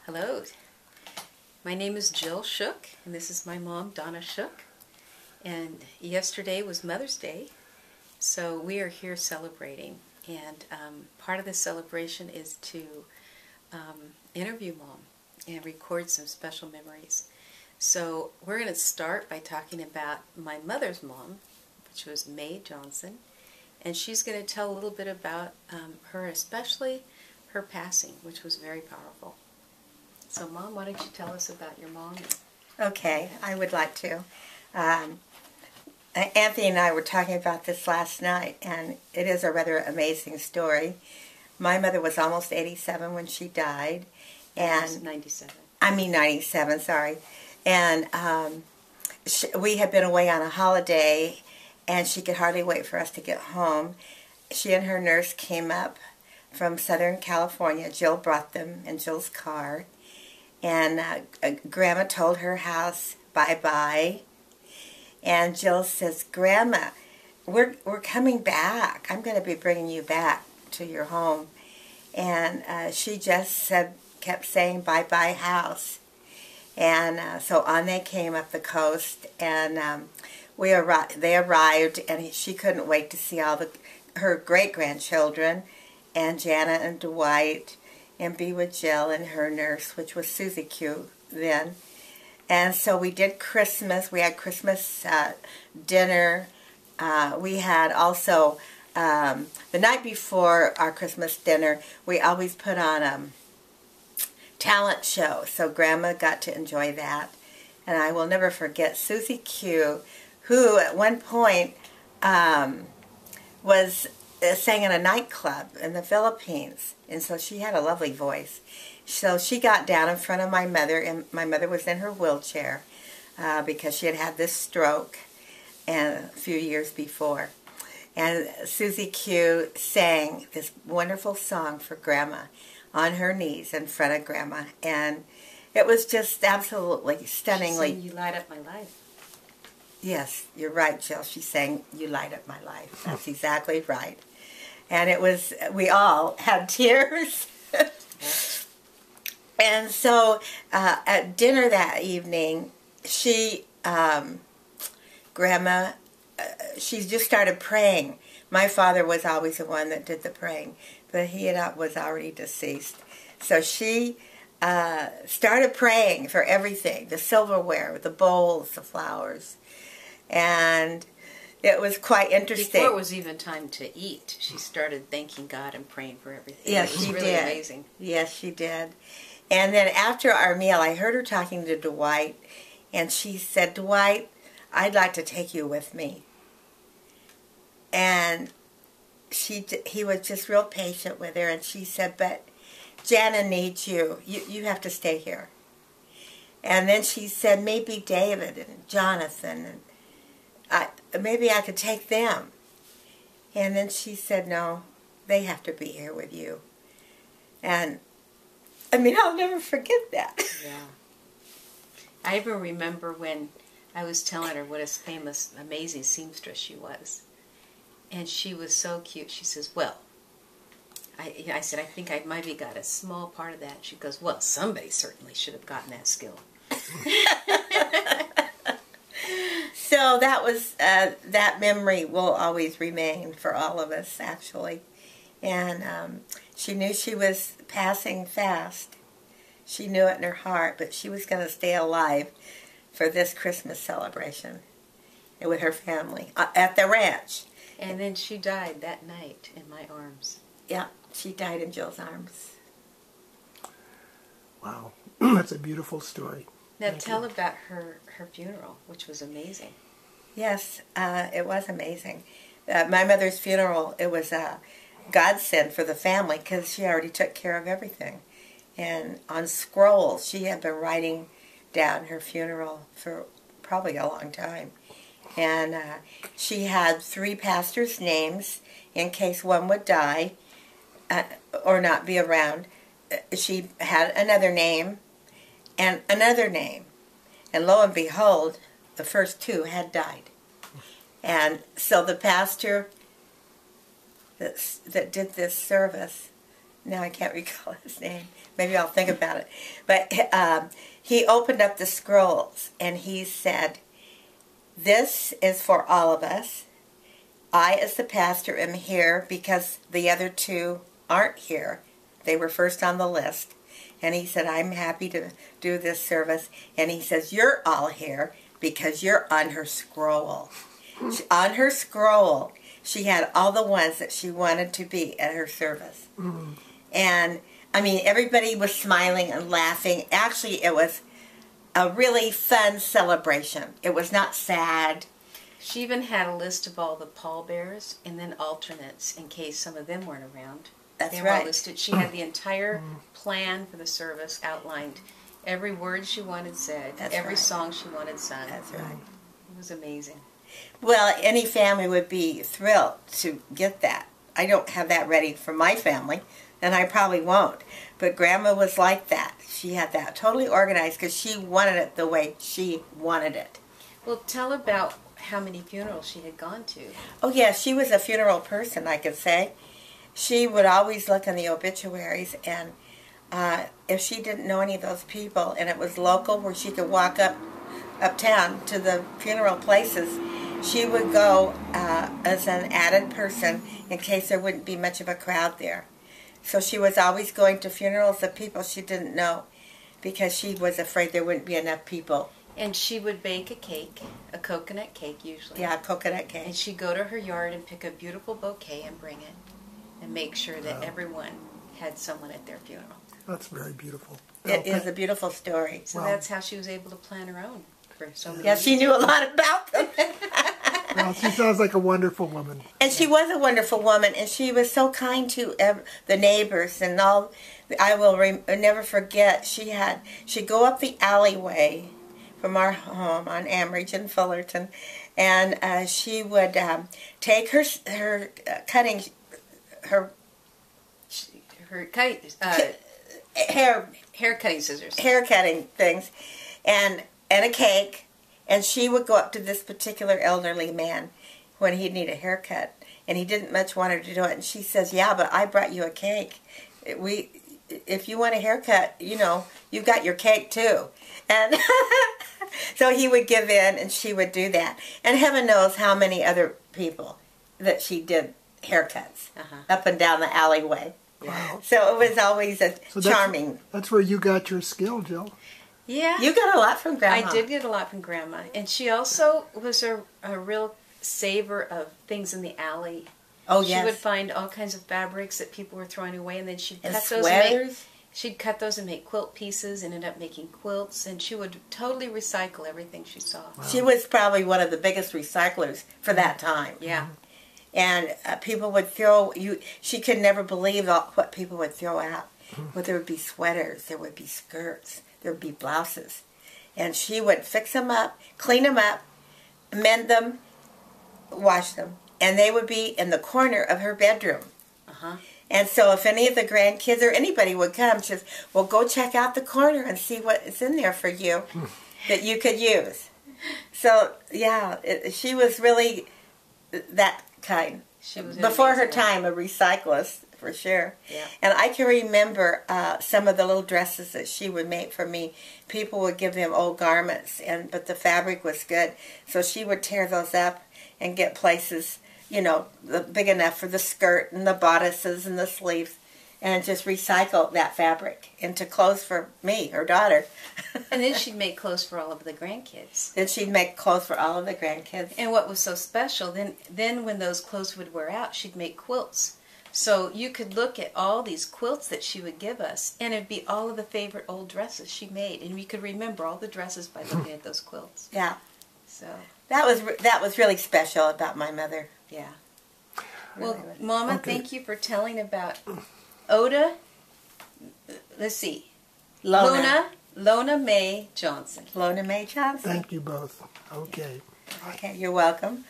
Hello, my name is Jill Shook, and this is my mom, Donna Shook. And yesterday was Mother's Day, so we are here celebrating. And part of the celebration is to interview Mom and record some special memories. So we're going to start by talking about my mother's mom, which was May Johnson. And she's going to tell a little bit about her, especially her passing, which was very powerful. So, Mom, why don't you tell us about your mom? Okay, I would like to. Anthony and I were talking about this last night, and it is a rather amazing story. My mother was almost 87 when she died. And 97. 97, sorry. And we had been away on a holiday, and she could hardly wait for us to get home. She and her nurse came up from Southern California. Jill brought them in Jill's car. And Grandma told her house bye-bye. And Jill says, Grandma, we're coming back. I'm going to be bringing you back to your home. And she just kept saying bye-bye house. And so on they came up the coast, and they arrived, and she couldn't wait to see all her great-grandchildren, and Jana and Dwight, and be with Jill and her nurse, which was Susie Q then. And so we did Christmas. We had Christmas dinner. We had also, the night before our Christmas dinner, we always put on a talent show. So Grandma got to enjoy that. And I will never forget Susie Q, who at one point sang in a nightclub in the Philippines, and so she had a lovely voice. So she got down in front of my mother, and my mother was in her wheelchair because she had had this stroke a few years before. And Susie Q sang this wonderful song for Grandma on her knees in front of Grandma, and it was just absolutely stunningly. She sang, "You Light Up My Life." Yes, you're right, Jill. She sang, "You Light Up My Life." That's exactly right. And it was, we all had tears. And so at dinner that evening, Grandma, she just started praying. My father was always the one that did the praying, but he was already deceased. So she started praying for everything, the silverware, the bowls, the flowers. And it was quite interesting. Before it was even time to eat, she started thanking God and praying for everything. Yes, it was really did. Amazing. Yes, she did. And then after our meal, I heard her talking to Dwight, and she said, Dwight, I'd like to take you with me. And he was just real patient with her, and she said, but Jana needs you. You have to stay here. And then she said, maybe David and Jonathan, and maybe I could take them. And then she said, no, they have to be here with you. And, I mean, I'll never forget that. Yeah. I even remember when I was telling her what a famous, amazing seamstress she was. And she was so cute. She says, well, I said, I think I maybe got a small part of that. She goes, well, somebody certainly should have gotten that skill. So that was, that memory will always remain for all of us, actually. And she knew she was passing fast. She knew it in her heart, but she was going to stay alive for this Christmas celebration with her family at the ranch. And then she died that night in my arms. Yeah, she died in Jill's arms. Wow, that's a beautiful story. Now tell about her funeral, which was amazing. Yes, it was amazing. My mother's funeral, it was a godsend for the family because she already took care of everything. And on scrolls, she had been writing down her funeral for probably a long time. And she had 3 pastors' names in case one would die or not be around. She had another name and another name. And lo and behold, the first 2 had died. And so the pastor that did this service now I can't recall his name. Maybe I'll think about it. But he opened up the scrolls and he said, "This is for all of us. I, as the pastor, am here because the other two aren't here. They were first on the list." And he said, "I'm happy to do this service." And he says, "You're all here because you're on her scroll." On her scroll, she had all the ones that she wanted to be at her service. Mm-hmm. And, I mean, everybody was smiling and laughing. Actually, it was a really fun celebration. It was not sad. She even had a list of all the pallbearers and then alternates in case some of them weren't around. That's they right. were listed. She had the entire plan for the service outlined. Every word she wanted said. That's every right. song she wanted sung. That's right. It was amazing. Well, any family would be thrilled to get that. I don't have that ready for my family, and I probably won't. But Grandma was like that. She had that totally organized because she wanted it the way she wanted it. Well, tell about how many funerals she had gone to. Oh, yeah, she was a funeral person, I could say. She would always look in the obituaries, and if she didn't know any of those people, and it was local where she could walk uptown to the funeral places, she would go as an added person in case there wouldn't be much of a crowd there. So she was always going to funerals of people she didn't know because she was afraid there wouldn't be enough people. And she would bake a cake, a coconut cake usually. Yeah, coconut cake. And she'd go to her yard and pick a beautiful bouquet and bring it and make sure that everyone had someone at their funeral. That's very beautiful. It is a beautiful story. So that's how she was able to plan her own for so many years. She knew a lot about them. Well, she sounds like a wonderful woman. And she was a wonderful woman, and she was so kind to the neighbors and all. I will never forget, she'd go up the alleyway from our home on Amridge and Fullerton, and she would take her cutting hair cutting scissors, hair cutting things, and a cake, and she would go up to this particular elderly man when he'd need a haircut, and he didn't much want her to do it, and she says, "Yeah, but I brought you a cake. If you want a haircut, you've got your cake too." And so he would give in, and she would do that. And heaven knows how many other people that she did haircuts up and down the alleyway. Wow. So it was always charming. That's where you got your skill, Jill. Yeah. You got a lot from Grandma. I did get a lot from Grandma. And she also was a real saver of things in the alley. Oh, yes. She would find all kinds of fabrics that people were throwing away, and then she'd cut those she'd cut those and make quilt pieces and ended up making quilts, and she would totally recycle everything she saw. Wow. She was probably one of the biggest recyclers for that time. Yeah. And people would throw, she could never believe what people would throw out. Well, there would be sweaters, there would be skirts, there would be blouses. And she would fix them up, clean them up, mend them, wash them. And they would be in the corner of her bedroom. And so if any of the grandkids or anybody would come, she says, "Well, go check out the corner and see what is in there for you that you could use." So, yeah, she was really that kind. She was before her time, a recyclist, for sure. Yeah. And I can remember some of the little dresses that she would make for me. People would give them old garments, but the fabric was good. So she would tear those up and get places, big enough for the skirt and the bodices and the sleeves, and just recycle that fabric into clothes for me, her daughter. And then she'd make clothes for all of the grandkids. Then she'd make clothes for all of the grandkids. And what was so special, then when those clothes would wear out, she'd make quilts. So you could look at all these quilts that she would give us, and it'd be all of the favorite old dresses she made, and we could remember all the dresses by looking at those quilts. Yeah. So that was really special about my mother. Yeah. Well, Mama, thank you for telling about Oda. Let's see. Lona May Johnson. Lona May Johnson. Thank you both. Okay. Okay, you're welcome.